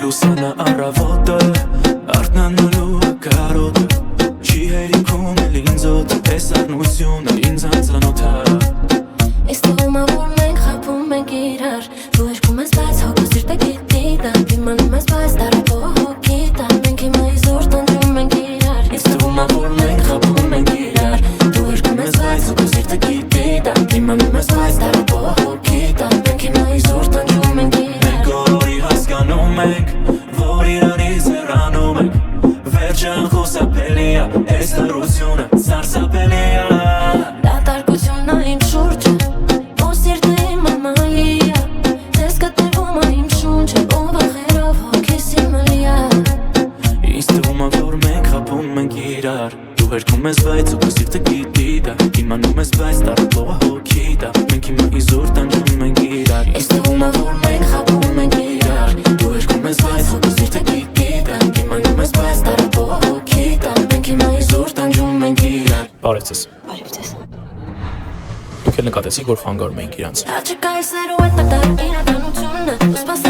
Լուսանը առավոտը, արթնանալու կարոտը Չի հերիքում էլ ինձ օդը, պես արնությունը ինձ անծանոթ է Ես թվում է, որ մենք խաբում ենք իրար Դու երկում ես, բայց հոգու սիրտը գիտի դա Դիմանում ես, բայց տարապող հոգի դա Մենք հիմա իզոր տանջում ենք իրար Ես թվում է, որ մենք խաբում ենք իրար Դու երկում ես, բայց հոգու սիրտը գիտի դա Դիմանում ես, բայց տարապող հոգի դա Մենք հիմա իզոր տանջում ենք իրար Մենք օրորի հասկանում ենք Որ իրանից հեռանում ենք Վերջն խուսափելի է Այս լռությունը սարսափելի է Դատարկությունն է իմ շուրջը Ո սիրտը իմ ամայի է Ձեզ գտնվում է իմ շունչը Ո վախերով հոգիս իմը լիա Ինձ թվում է որ մենք խաբում ենք իրար Դու հերքում ես բայց ու քո սիրտը գիտի դա Իմանում ես բայց տարապողը հոգի դա Մենք հիմա իզուր տանջում ենք իրար Ինձ թվում է որ մենք խաբում ենք իրար Դու հերքում ես բայց ու քո սիրտը գիտի դա Իմանում ես բայց տարապողը հոգի դա Մենք հիմա իզուր տանջում ենք իրար Բարև ձեզ։ Բարև ձեզ Դուք էլ նկատեցիք, որ խանգարում ենք իրանց։ Աչքայից ներու է տակտակ իրականությունը Ու սպասել